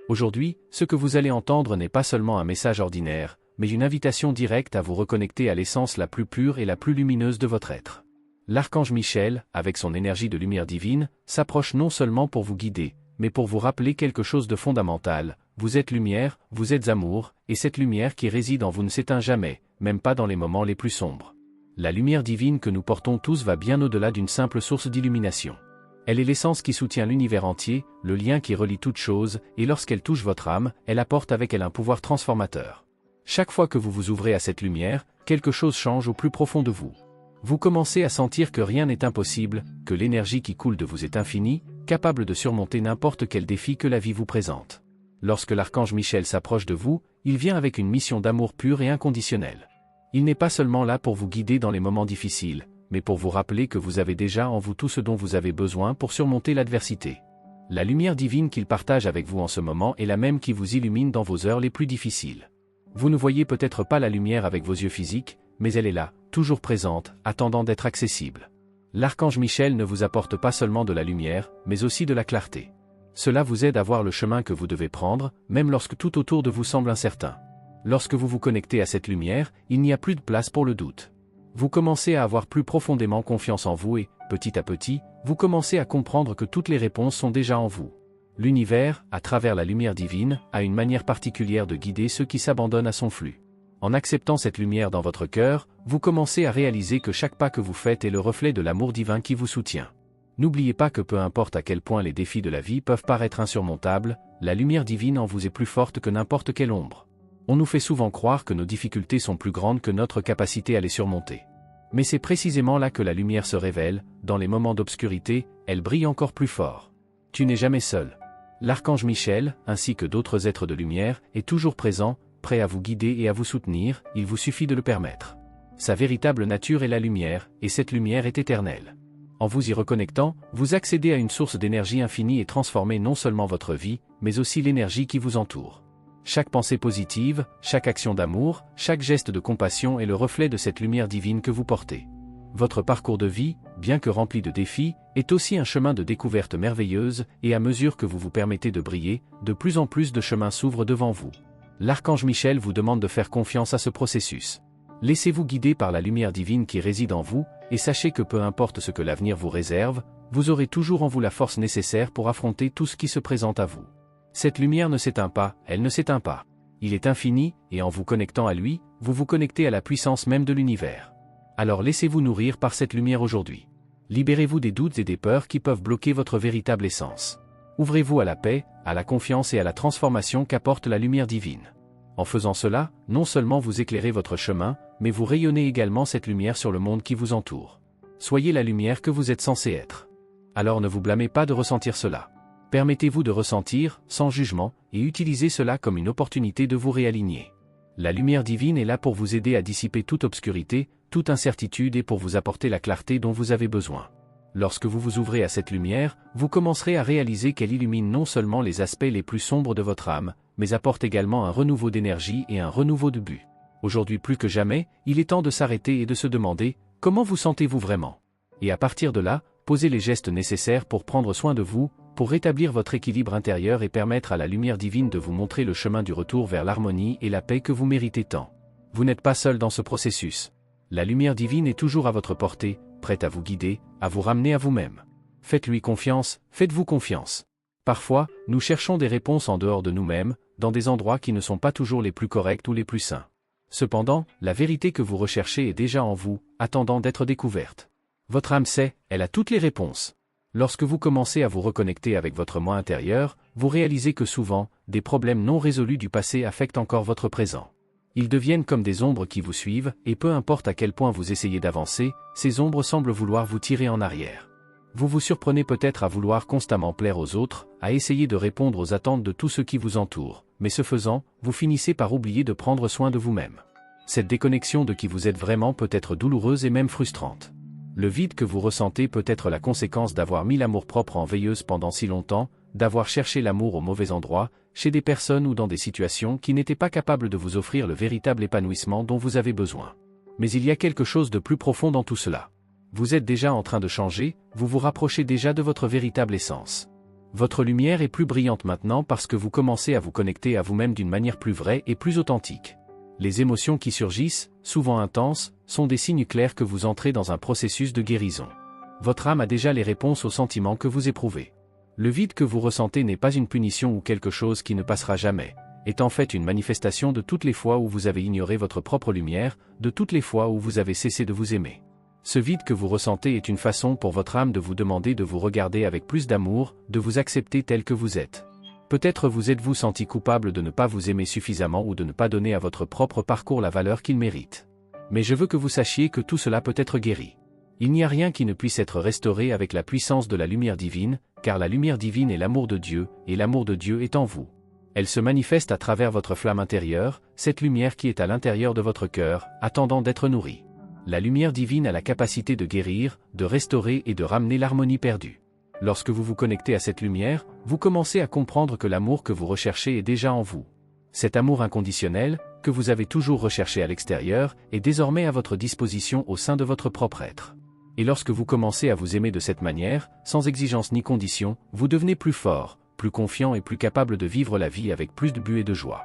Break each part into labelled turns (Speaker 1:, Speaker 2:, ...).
Speaker 1: Aujourd'hui, ce que vous allez entendre n'est pas seulement un message ordinaire, mais une invitation directe à vous reconnecter à l'essence la plus pure et la plus lumineuse de votre être. L'archange Michel, avec son énergie de lumière divine, s'approche non seulement pour vous guider, mais pour vous rappeler quelque chose de fondamental: vous êtes lumière, vous êtes amour, et cette lumière qui réside en vous ne s'éteint jamais, même pas dans les moments les plus sombres. La lumière divine que nous portons tous va bien au-delà d'une simple source d'illumination. Elle est l'essence qui soutient l'univers entier, le lien qui relie toutes choses, et lorsqu'elle touche votre âme, elle apporte avec elle un pouvoir transformateur. Chaque fois que vous vous ouvrez à cette lumière, quelque chose change au plus profond de vous. Vous commencez à sentir que rien n'est impossible, que l'énergie qui coule de vous est infinie, capable de surmonter n'importe quel défi que la vie vous présente. Lorsque l'archange Michel s'approche de vous, il vient avec une mission d'amour pur et inconditionnel. Il n'est pas seulement là pour vous guider dans les moments difficiles, mais pour vous rappeler que vous avez déjà en vous tout ce dont vous avez besoin pour surmonter l'adversité. La lumière divine qu'il partage avec vous en ce moment est la même qui vous illumine dans vos heures les plus difficiles. Vous ne voyez peut-être pas la lumière avec vos yeux physiques, mais elle est là, toujours présente, attendant d'être accessible. L'archange Michel ne vous apporte pas seulement de la lumière, mais aussi de la clarté. Cela vous aide à voir le chemin que vous devez prendre, même lorsque tout autour de vous semble incertain. Lorsque vous vous connectez à cette lumière, il n'y a plus de place pour le doute. Vous commencez à avoir plus profondément confiance en vous et, petit à petit, vous commencez à comprendre que toutes les réponses sont déjà en vous. L'univers, à travers la lumière divine, a une manière particulière de guider ceux qui s'abandonnent à son flux. En acceptant cette lumière dans votre cœur, vous commencez à réaliser que chaque pas que vous faites est le reflet de l'amour divin qui vous soutient. N'oubliez pas que peu importe à quel point les défis de la vie peuvent paraître insurmontables, la lumière divine en vous est plus forte que n'importe quelle ombre. On nous fait souvent croire que nos difficultés sont plus grandes que notre capacité à les surmonter. Mais c'est précisément là que la lumière se révèle, dans les moments d'obscurité, elle brille encore plus fort. Tu n'es jamais seul. L'archange Michel, ainsi que d'autres êtres de lumière, est toujours présent, prêt à vous guider et à vous soutenir, il vous suffit de le permettre. Sa véritable nature est la lumière, et cette lumière est éternelle. En vous y reconnectant, vous accédez à une source d'énergie infinie et transformez non seulement votre vie, mais aussi l'énergie qui vous entoure. Chaque pensée positive, chaque action d'amour, chaque geste de compassion est le reflet de cette lumière divine que vous portez. Votre parcours de vie, bien que rempli de défis, est aussi un chemin de découverte merveilleuse, et à mesure que vous vous permettez de briller, de plus en plus de chemins s'ouvrent devant vous. L'archange Michel vous demande de faire confiance à ce processus. Laissez-vous guider par la lumière divine qui réside en vous, et sachez que peu importe ce que l'avenir vous réserve, vous aurez toujours en vous la force nécessaire pour affronter tout ce qui se présente à vous. Cette lumière ne s'éteint pas, elle ne s'éteint pas. Il est infini, et en vous connectant à lui, vous vous connectez à la puissance même de l'univers. Alors laissez-vous nourrir par cette lumière aujourd'hui. Libérez-vous des doutes et des peurs qui peuvent bloquer votre véritable essence. Ouvrez-vous à la paix, à la confiance et à la transformation qu'apporte la lumière divine. En faisant cela, non seulement vous éclairez votre chemin, mais vous rayonnez également cette lumière sur le monde qui vous entoure. Soyez la lumière que vous êtes censé être. Alors ne vous blâmez pas de ressentir cela. Permettez-vous de ressentir, sans jugement, et utilisez cela comme une opportunité de vous réaligner. La lumière divine est là pour vous aider à dissiper toute obscurité, toute incertitude et pour vous apporter la clarté dont vous avez besoin. Lorsque vous vous ouvrez à cette lumière, vous commencerez à réaliser qu'elle illumine non seulement les aspects les plus sombres de votre âme, mais apporte également un renouveau d'énergie et un renouveau de but. Aujourd'hui plus que jamais, il est temps de s'arrêter et de se demander, comment vous sentez-vous vraiment? Et à partir de là, posez les gestes nécessaires pour prendre soin de vous, pour rétablir votre équilibre intérieur et permettre à la lumière divine de vous montrer le chemin du retour vers l'harmonie et la paix que vous méritez tant. Vous n'êtes pas seul dans ce processus. La lumière divine est toujours à votre portée, prête à vous guider, à vous ramener à vous-même. Faites-lui confiance, faites-vous confiance. Parfois, nous cherchons des réponses en dehors de nous-mêmes, dans des endroits qui ne sont pas toujours les plus corrects ou les plus sains. Cependant, la vérité que vous recherchez est déjà en vous, attendant d'être découverte. Votre âme sait, elle a toutes les réponses. Lorsque vous commencez à vous reconnecter avec votre moi intérieur, vous réalisez que souvent, des problèmes non résolus du passé affectent encore votre présent. Ils deviennent comme des ombres qui vous suivent, et peu importe à quel point vous essayez d'avancer, ces ombres semblent vouloir vous tirer en arrière. Vous vous surprenez peut-être à vouloir constamment plaire aux autres, à essayer de répondre aux attentes de tous ceux qui vous entourent, mais ce faisant, vous finissez par oublier de prendre soin de vous-même. Cette déconnexion de qui vous êtes vraiment peut être douloureuse et même frustrante. Le vide que vous ressentez peut être la conséquence d'avoir mis l'amour-propre en veilleuse pendant si longtemps, d'avoir cherché l'amour au mauvais endroit, chez des personnes ou dans des situations qui n'étaient pas capables de vous offrir le véritable épanouissement dont vous avez besoin. Mais il y a quelque chose de plus profond dans tout cela. Vous êtes déjà en train de changer, vous vous rapprochez déjà de votre véritable essence. Votre lumière est plus brillante maintenant parce que vous commencez à vous connecter à vous-même d'une manière plus vraie et plus authentique. Les émotions qui surgissent, souvent intenses, sont des signes clairs que vous entrez dans un processus de guérison. Votre âme a déjà les réponses aux sentiments que vous éprouvez. Le vide que vous ressentez n'est pas une punition ou quelque chose qui ne passera jamais, est en fait une manifestation de toutes les fois où vous avez ignoré votre propre lumière, de toutes les fois où vous avez cessé de vous aimer. Ce vide que vous ressentez est une façon pour votre âme de vous demander de vous regarder avec plus d'amour, de vous accepter tel que vous êtes. Peut-être vous êtes-vous senti coupable de ne pas vous aimer suffisamment ou de ne pas donner à votre propre parcours la valeur qu'il mérite. Mais je veux que vous sachiez que tout cela peut être guéri. Il n'y a rien qui ne puisse être restauré avec la puissance de la lumière divine, car la lumière divine est l'amour de Dieu, et l'amour de Dieu est en vous. Elle se manifeste à travers votre flamme intérieure, cette lumière qui est à l'intérieur de votre cœur, attendant d'être nourrie. La lumière divine a la capacité de guérir, de restaurer et de ramener l'harmonie perdue. Lorsque vous vous connectez à cette lumière, vous commencez à comprendre que l'amour que vous recherchez est déjà en vous. Cet amour inconditionnel, que vous avez toujours recherché à l'extérieur, est désormais à votre disposition au sein de votre propre être. Et lorsque vous commencez à vous aimer de cette manière, sans exigence ni condition, vous devenez plus fort, plus confiant et plus capable de vivre la vie avec plus de but et de joie.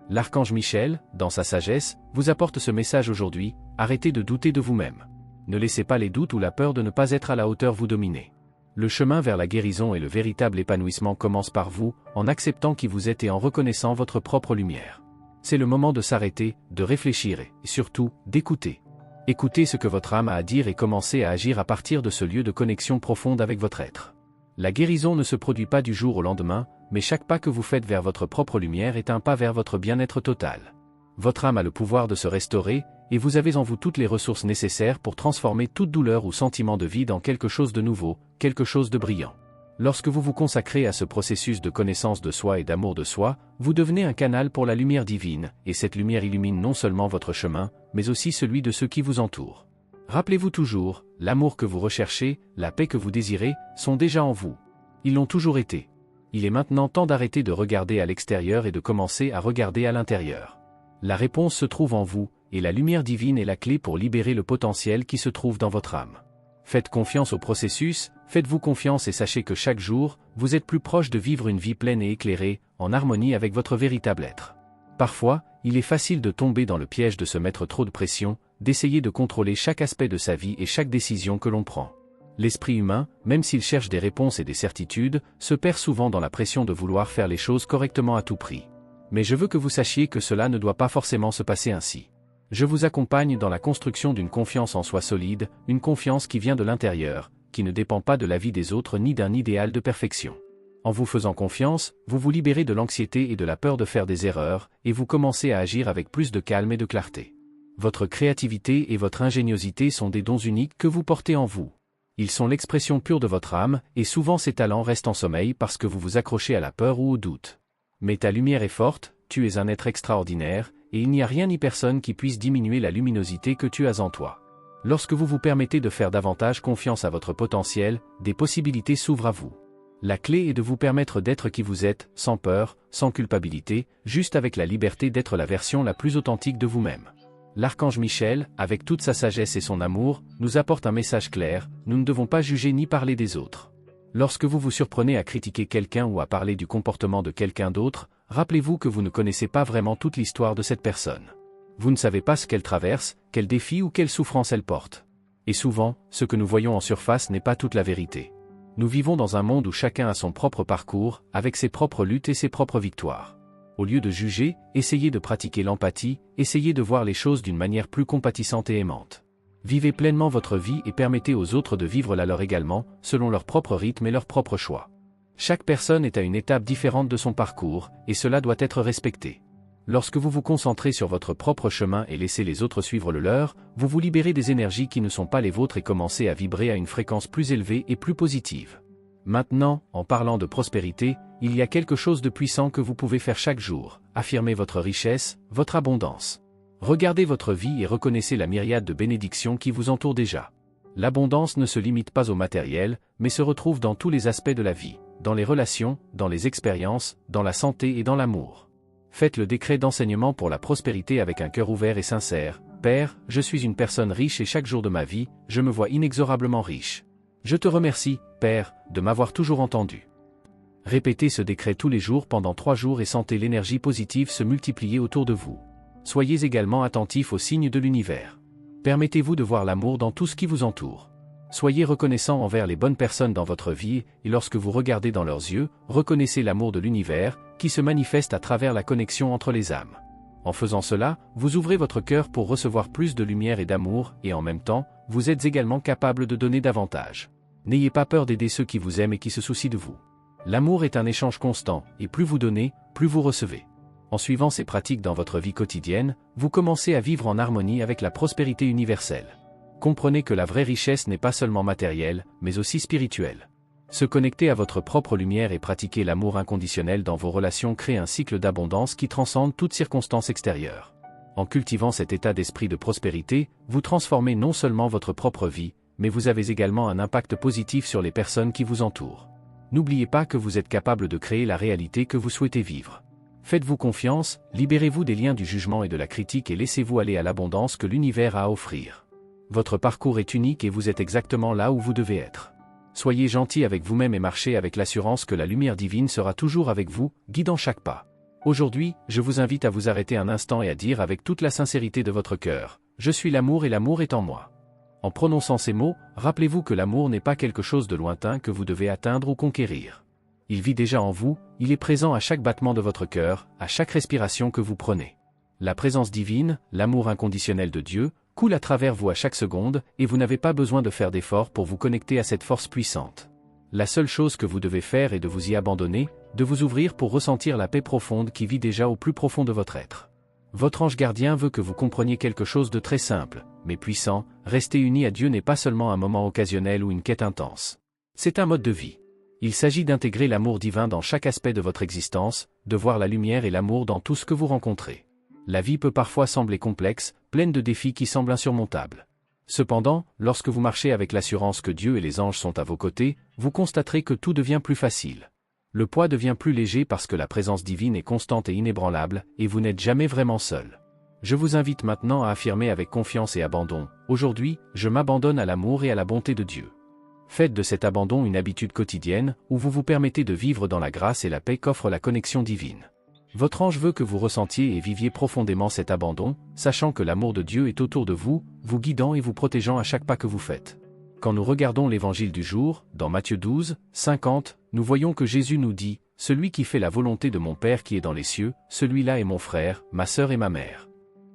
Speaker 1: L'archange Michel, dans sa sagesse, vous apporte ce message aujourd'hui: arrêtez de douter de vous-même. Ne laissez pas les doutes ou la peur de ne pas être à la hauteur vous dominer. Le chemin vers la guérison et le véritable épanouissement commence par vous, en acceptant qui vous êtes et en reconnaissant votre propre lumière. C'est le moment de s'arrêter, de réfléchir et, surtout, d'écouter. Écoutez ce que votre âme a à dire et commencez à agir à partir de ce lieu de connexion profonde avec votre être. La guérison ne se produit pas du jour au lendemain, mais chaque pas que vous faites vers votre propre lumière est un pas vers votre bien-être total. Votre âme a le pouvoir de se restaurer, et vous avez en vous toutes les ressources nécessaires pour transformer toute douleur ou sentiment de vide en quelque chose de nouveau, quelque chose de brillant. Lorsque vous vous consacrez à ce processus de connaissance de soi et d'amour de soi, vous devenez un canal pour la lumière divine, et cette lumière illumine non seulement votre chemin, mais aussi celui de ceux qui vous entourent. Rappelez-vous toujours, l'amour que vous recherchez, la paix que vous désirez, sont déjà en vous. Ils l'ont toujours été. Il est maintenant temps d'arrêter de regarder à l'extérieur et de commencer à regarder à l'intérieur. La réponse se trouve en vous, et la lumière divine est la clé pour libérer le potentiel qui se trouve dans votre âme. Faites confiance au processus, faites-vous confiance et sachez que chaque jour, vous êtes plus proche de vivre une vie pleine et éclairée, en harmonie avec votre véritable être. Parfois, il est facile de tomber dans le piège de se mettre trop de pression, d'essayer de contrôler chaque aspect de sa vie et chaque décision que l'on prend. L'esprit humain, même s'il cherche des réponses et des certitudes, se perd souvent dans la pression de vouloir faire les choses correctement à tout prix. Mais je veux que vous sachiez que cela ne doit pas forcément se passer ainsi. Je vous accompagne dans la construction d'une confiance en soi solide, une confiance qui vient de l'intérieur, qui ne dépend pas de l'avis des autres ni d'un idéal de perfection. En vous faisant confiance, vous vous libérez de l'anxiété et de la peur de faire des erreurs, et vous commencez à agir avec plus de calme et de clarté. Votre créativité et votre ingéniosité sont des dons uniques que vous portez en vous. Ils sont l'expression pure de votre âme, et souvent ces talents restent en sommeil parce que vous vous accrochez à la peur ou au doute. Mais ta lumière est forte, tu es un être extraordinaire, et il n'y a rien ni personne qui puisse diminuer la luminosité que tu as en toi. Lorsque vous vous permettez de faire davantage confiance à votre potentiel, des possibilités s'ouvrent à vous. La clé est de vous permettre d'être qui vous êtes, sans peur, sans culpabilité, juste avec la liberté d'être la version la plus authentique de vous-même. L'archange Michel, avec toute sa sagesse et son amour, nous apporte un message clair: nous ne devons pas juger ni parler des autres. Lorsque vous vous surprenez à critiquer quelqu'un ou à parler du comportement de quelqu'un d'autre, rappelez-vous que vous ne connaissez pas vraiment toute l'histoire de cette personne. Vous ne savez pas ce qu'elle traverse, quels défis ou quelles souffrances elle porte. Et souvent, ce que nous voyons en surface n'est pas toute la vérité. Nous vivons dans un monde où chacun a son propre parcours, avec ses propres luttes et ses propres victoires. Au lieu de juger, essayez de pratiquer l'empathie, essayez de voir les choses d'une manière plus compatissante et aimante. Vivez pleinement votre vie et permettez aux autres de vivre la leur également, selon leur propre rythme et leur propre choix. Chaque personne est à une étape différente de son parcours, et cela doit être respecté. Lorsque vous vous concentrez sur votre propre chemin et laissez les autres suivre le leur, vous vous libérez des énergies qui ne sont pas les vôtres et commencez à vibrer à une fréquence plus élevée et plus positive. Maintenant, en parlant de prospérité, il y a quelque chose de puissant que vous pouvez faire chaque jour: affirmer votre richesse, votre abondance. Regardez votre vie et reconnaissez la myriade de bénédictions qui vous entourent déjà. L'abondance ne se limite pas au matériel, mais se retrouve dans tous les aspects de la vie, dans les relations, dans les expériences, dans la santé et dans l'amour. Faites le décret d'enseignement pour la prospérité avec un cœur ouvert et sincère: Père, je suis une personne riche et chaque jour de ma vie, je me vois inexorablement riche. Je te remercie, Père, de m'avoir toujours entendu. Répétez ce décret tous les jours pendant 3 jours et sentez l'énergie positive se multiplier autour de vous. Soyez également attentif aux signes de l'univers. Permettez-vous de voir l'amour dans tout ce qui vous entoure. Soyez reconnaissant envers les bonnes personnes dans votre vie, et lorsque vous regardez dans leurs yeux, reconnaissez l'amour de l'univers, qui se manifeste à travers la connexion entre les âmes. En faisant cela, vous ouvrez votre cœur pour recevoir plus de lumière et d'amour, et en même temps, vous êtes également capable de donner davantage. N'ayez pas peur d'aider ceux qui vous aiment et qui se soucient de vous. L'amour est un échange constant, et plus vous donnez, plus vous recevez. En suivant ces pratiques dans votre vie quotidienne, vous commencez à vivre en harmonie avec la prospérité universelle. Comprenez que la vraie richesse n'est pas seulement matérielle, mais aussi spirituelle. Se connecter à votre propre lumière et pratiquer l'amour inconditionnel dans vos relations crée un cycle d'abondance qui transcende toute circonstance extérieure. En cultivant cet état d'esprit de prospérité, vous transformez non seulement votre propre vie, mais vous avez également un impact positif sur les personnes qui vous entourent. N'oubliez pas que vous êtes capable de créer la réalité que vous souhaitez vivre. Faites-vous confiance, libérez-vous des liens du jugement et de la critique et laissez-vous aller à l'abondance que l'univers a à offrir. Votre parcours est unique et vous êtes exactement là où vous devez être. Soyez gentil avec vous-même et marchez avec l'assurance que la lumière divine sera toujours avec vous, guidant chaque pas. Aujourd'hui, je vous invite à vous arrêter un instant et à dire avec toute la sincérité de votre cœur, « Je suis l'amour et l'amour est en moi ». En prononçant ces mots, rappelez-vous que l'amour n'est pas quelque chose de lointain que vous devez atteindre ou conquérir. Il vit déjà en vous, il est présent à chaque battement de votre cœur, à chaque respiration que vous prenez. La présence divine, l'amour inconditionnel de Dieu, coule à travers vous à chaque seconde, et vous n'avez pas besoin de faire d'efforts pour vous connecter à cette force puissante. La seule chose que vous devez faire est de vous y abandonner, de vous ouvrir pour ressentir la paix profonde qui vit déjà au plus profond de votre être. Votre ange gardien veut que vous compreniez quelque chose de très simple, mais puissant, rester uni à Dieu n'est pas seulement un moment occasionnel ou une quête intense. C'est un mode de vie. Il s'agit d'intégrer l'amour divin dans chaque aspect de votre existence, de voir la lumière et l'amour dans tout ce que vous rencontrez. La vie peut parfois sembler complexe, pleine de défis qui semblent insurmontables. Cependant, lorsque vous marchez avec l'assurance que Dieu et les anges sont à vos côtés, vous constaterez que tout devient plus facile. Le poids devient plus léger parce que la présence divine est constante et inébranlable, et vous n'êtes jamais vraiment seul. Je vous invite maintenant à affirmer avec confiance et abandon, « Aujourd'hui, je m'abandonne à l'amour et à la bonté de Dieu ». Faites de cet abandon une habitude quotidienne, où vous vous permettez de vivre dans la grâce et la paix qu'offre la connexion divine. Votre ange veut que vous ressentiez et viviez profondément cet abandon, sachant que l'amour de Dieu est autour de vous, vous guidant et vous protégeant à chaque pas que vous faites. Quand nous regardons l'évangile du jour, dans Matthieu 12, 50, nous voyons que Jésus nous dit, « Celui qui fait la volonté de mon Père qui est dans les cieux, celui-là est mon frère, ma sœur et ma mère. »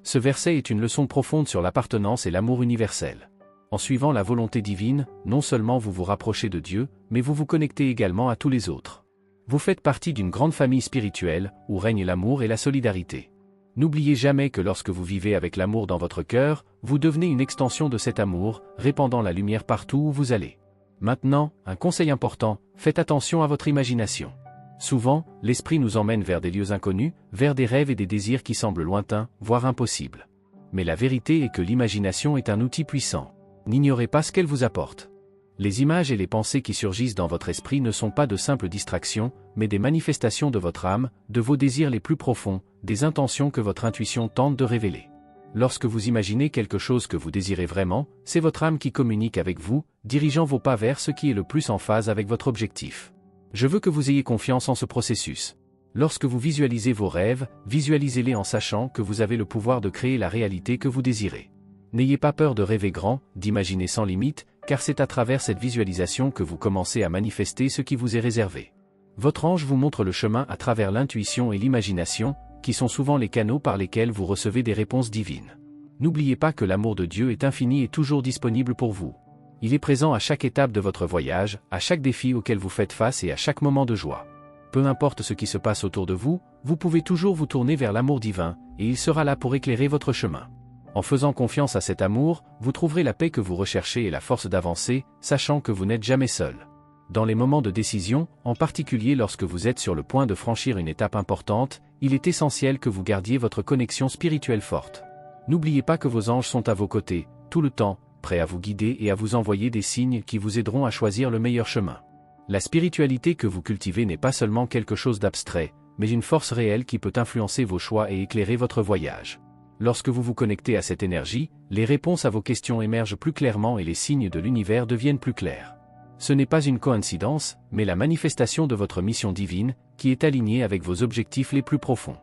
Speaker 1: Ce verset est une leçon profonde sur l'appartenance et l'amour universel. En suivant la volonté divine, non seulement vous vous rapprochez de Dieu, mais vous vous connectez également à tous les autres. Vous faites partie d'une grande famille spirituelle, où règne l'amour et la solidarité. N'oubliez jamais que lorsque vous vivez avec l'amour dans votre cœur, vous devenez une extension de cet amour, répandant la lumière partout où vous allez. Maintenant, un conseil important, faites attention à votre imagination. Souvent, l'esprit nous emmène vers des lieux inconnus, vers des rêves et des désirs qui semblent lointains, voire impossibles. Mais la vérité est que l'imagination est un outil puissant. N'ignorez pas ce qu'elle vous apporte. Les images et les pensées qui surgissent dans votre esprit ne sont pas de simples distractions, mais des manifestations de votre âme, de vos désirs les plus profonds, des intentions que votre intuition tente de révéler. Lorsque vous imaginez quelque chose que vous désirez vraiment, c'est votre âme qui communique avec vous, dirigeant vos pas vers ce qui est le plus en phase avec votre objectif. Je veux que vous ayez confiance en ce processus. Lorsque vous visualisez vos rêves, visualisez-les en sachant que vous avez le pouvoir de créer la réalité que vous désirez. N'ayez pas peur de rêver grand, d'imaginer sans limite, car c'est à travers cette visualisation que vous commencez à manifester ce qui vous est réservé. Votre ange vous montre le chemin à travers l'intuition et l'imagination, qui sont souvent les canaux par lesquels vous recevez des réponses divines. N'oubliez pas que l'amour de Dieu est infini et toujours disponible pour vous. Il est présent à chaque étape de votre voyage, à chaque défi auquel vous faites face et à chaque moment de joie. Peu importe ce qui se passe autour de vous, vous pouvez toujours vous tourner vers l'amour divin, et il sera là pour éclairer votre chemin. En faisant confiance à cet amour, vous trouverez la paix que vous recherchez et la force d'avancer, sachant que vous n'êtes jamais seul. Dans les moments de décision, en particulier lorsque vous êtes sur le point de franchir une étape importante, il est essentiel que vous gardiez votre connexion spirituelle forte. N'oubliez pas que vos anges sont à vos côtés, tout le temps, prêts à vous guider et à vous envoyer des signes qui vous aideront à choisir le meilleur chemin. La spiritualité que vous cultivez n'est pas seulement quelque chose d'abstrait, mais une force réelle qui peut influencer vos choix et éclairer votre voyage. Lorsque vous vous connectez à cette énergie, les réponses à vos questions émergent plus clairement et les signes de l'univers deviennent plus clairs. Ce n'est pas une coïncidence, mais la manifestation de votre mission divine, qui est alignée avec vos objectifs les plus profonds.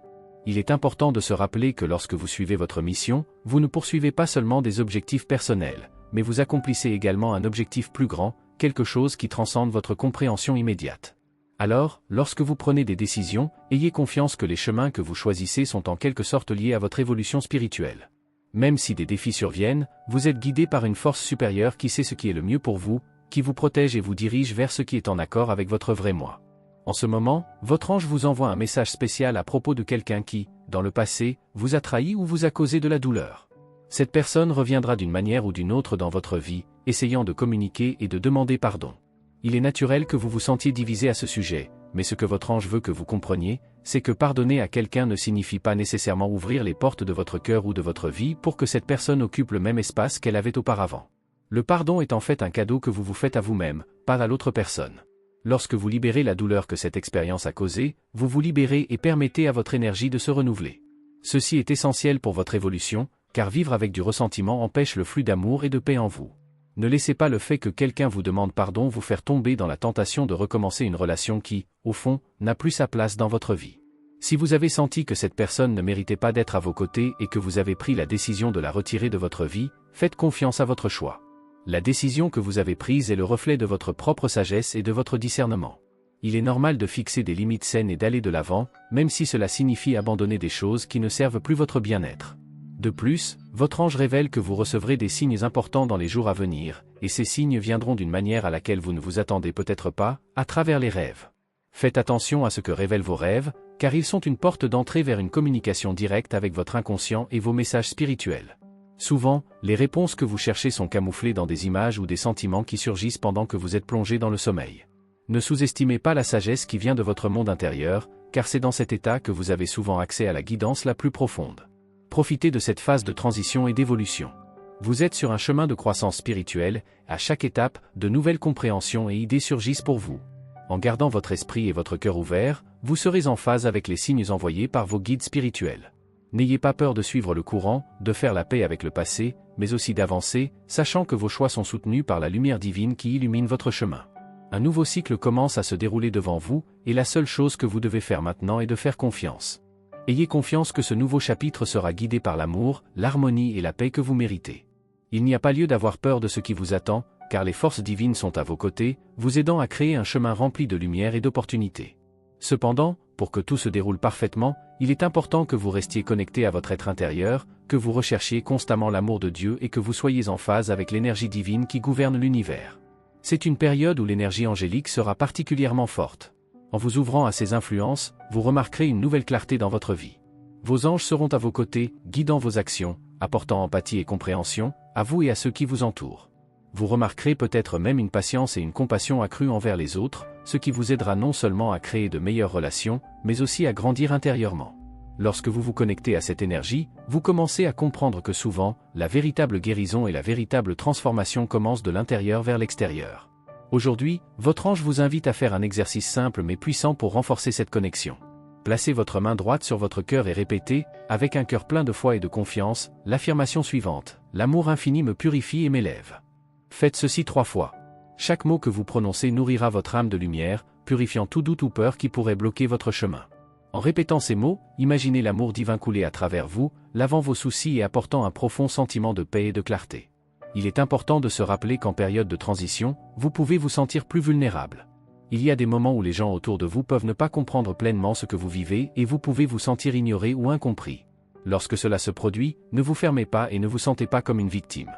Speaker 1: Il est important de se rappeler que lorsque vous suivez votre mission, vous ne poursuivez pas seulement des objectifs personnels, mais vous accomplissez également un objectif plus grand, quelque chose qui transcende votre compréhension immédiate. Alors, lorsque vous prenez des décisions, ayez confiance que les chemins que vous choisissez sont en quelque sorte liés à votre évolution spirituelle. Même si des défis surviennent, vous êtes guidé par une force supérieure qui sait ce qui est le mieux pour vous, qui vous protège et vous dirige vers ce qui est en accord avec votre vrai moi. En ce moment, votre ange vous envoie un message spécial à propos de quelqu'un qui, dans le passé, vous a trahi ou vous a causé de la douleur. Cette personne reviendra d'une manière ou d'une autre dans votre vie, essayant de communiquer et de demander pardon. Il est naturel que vous vous sentiez divisé à ce sujet, mais ce que votre ange veut que vous compreniez, c'est que pardonner à quelqu'un ne signifie pas nécessairement ouvrir les portes de votre cœur ou de votre vie pour que cette personne occupe le même espace qu'elle avait auparavant. Le pardon est en fait un cadeau que vous vous faites à vous-même, pas à l'autre personne. Lorsque vous libérez la douleur que cette expérience a causée, vous vous libérez et permettez à votre énergie de se renouveler. Ceci est essentiel pour votre évolution, car vivre avec du ressentiment empêche le flux d'amour et de paix en vous. Ne laissez pas le fait que quelqu'un vous demande pardon vous faire tomber dans la tentation de recommencer une relation qui, au fond, n'a plus sa place dans votre vie. Si vous avez senti que cette personne ne méritait pas d'être à vos côtés et que vous avez pris la décision de la retirer de votre vie, faites confiance à votre choix. La décision que vous avez prise est le reflet de votre propre sagesse et de votre discernement. Il est normal de fixer des limites saines et d'aller de l'avant, même si cela signifie abandonner des choses qui ne servent plus votre bien-être. De plus, votre ange révèle que vous recevrez des signes importants dans les jours à venir, et ces signes viendront d'une manière à laquelle vous ne vous attendez peut-être pas, à travers les rêves. Faites attention à ce que révèlent vos rêves, car ils sont une porte d'entrée vers une communication directe avec votre inconscient et vos messages spirituels. Souvent, les réponses que vous cherchez sont camouflées dans des images ou des sentiments qui surgissent pendant que vous êtes plongé dans le sommeil. Ne sous-estimez pas la sagesse qui vient de votre monde intérieur, car c'est dans cet état que vous avez souvent accès à la guidance la plus profonde. Profitez de cette phase de transition et d'évolution. Vous êtes sur un chemin de croissance spirituelle, à chaque étape, de nouvelles compréhensions et idées surgissent pour vous. En gardant votre esprit et votre cœur ouverts, vous serez en phase avec les signes envoyés par vos guides spirituels. N'ayez pas peur de suivre le courant, de faire la paix avec le passé, mais aussi d'avancer, sachant que vos choix sont soutenus par la lumière divine qui illumine votre chemin. Un nouveau cycle commence à se dérouler devant vous, et la seule chose que vous devez faire maintenant est de faire confiance. Ayez confiance que ce nouveau chapitre sera guidé par l'amour, l'harmonie et la paix que vous méritez. Il n'y a pas lieu d'avoir peur de ce qui vous attend, car les forces divines sont à vos côtés, vous aidant à créer un chemin rempli de lumière et d'opportunités. Cependant, pour que tout se déroule parfaitement, il est important que vous restiez connecté à votre être intérieur, que vous recherchiez constamment l'amour de Dieu et que vous soyez en phase avec l'énergie divine qui gouverne l'univers. C'est une période où l'énergie angélique sera particulièrement forte. En vous ouvrant à ces influences, vous remarquerez une nouvelle clarté dans votre vie. Vos anges seront à vos côtés, guidant vos actions, apportant empathie et compréhension, à vous et à ceux qui vous entourent. Vous remarquerez peut-être même une patience et une compassion accrues envers les autres, ce qui vous aidera non seulement à créer de meilleures relations, mais aussi à grandir intérieurement. Lorsque vous vous connectez à cette énergie, vous commencez à comprendre que souvent, la véritable guérison et la véritable transformation commencent de l'intérieur vers l'extérieur. Aujourd'hui, votre ange vous invite à faire un exercice simple mais puissant pour renforcer cette connexion. Placez votre main droite sur votre cœur et répétez, avec un cœur plein de foi et de confiance, l'affirmation suivante: l'amour infini me purifie et m'élève. Faites ceci 3 fois. Chaque mot que vous prononcez nourrira votre âme de lumière, purifiant tout doute ou peur qui pourrait bloquer votre chemin. En répétant ces mots, imaginez l'amour divin couler à travers vous, lavant vos soucis et apportant un profond sentiment de paix et de clarté. Il est important de se rappeler qu'en période de transition, vous pouvez vous sentir plus vulnérable. Il y a des moments où les gens autour de vous peuvent ne pas comprendre pleinement ce que vous vivez et vous pouvez vous sentir ignoré ou incompris. Lorsque cela se produit, ne vous fermez pas et ne vous sentez pas comme une victime.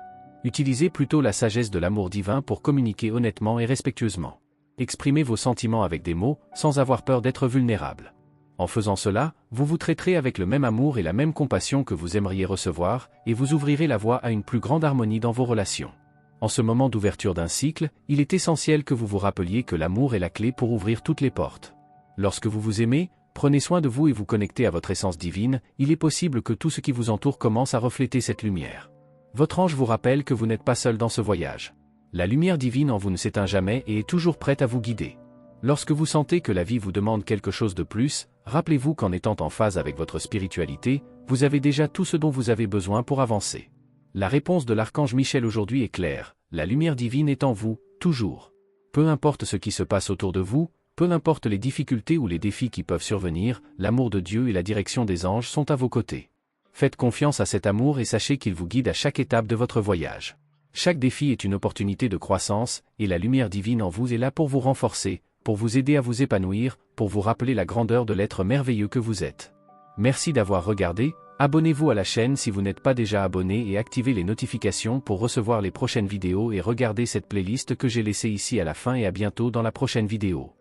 Speaker 1: Utilisez plutôt la sagesse de l'amour divin pour communiquer honnêtement et respectueusement. Exprimez vos sentiments avec des mots, sans avoir peur d'être vulnérable. En faisant cela, vous vous traiterez avec le même amour et la même compassion que vous aimeriez recevoir, et vous ouvrirez la voie à une plus grande harmonie dans vos relations. En ce moment d'ouverture d'un cycle, il est essentiel que vous vous rappeliez que l'amour est la clé pour ouvrir toutes les portes. Lorsque vous vous aimez, prenez soin de vous et vous connectez à votre essence divine, il est possible que tout ce qui vous entoure commence à refléter cette lumière. Votre ange vous rappelle que vous n'êtes pas seul dans ce voyage. La lumière divine en vous ne s'éteint jamais et est toujours prête à vous guider. Lorsque vous sentez que la vie vous demande quelque chose de plus, rappelez-vous qu'en étant en phase avec votre spiritualité, vous avez déjà tout ce dont vous avez besoin pour avancer. La réponse de l'archange Michel aujourd'hui est claire: la lumière divine est en vous, toujours. Peu importe ce qui se passe autour de vous, peu importe les difficultés ou les défis qui peuvent survenir, l'amour de Dieu et la direction des anges sont à vos côtés. Faites confiance à cet amour et sachez qu'il vous guide à chaque étape de votre voyage. Chaque défi est une opportunité de croissance, et la lumière divine en vous est là pour vous renforcer, pour vous aider à vous épanouir, pour vous rappeler la grandeur de l'être merveilleux que vous êtes. Merci d'avoir regardé, abonnez-vous à la chaîne si vous n'êtes pas déjà abonné et activez les notifications pour recevoir les prochaines vidéos et regardez cette playlist que j'ai laissée ici à la fin et à bientôt dans la prochaine vidéo.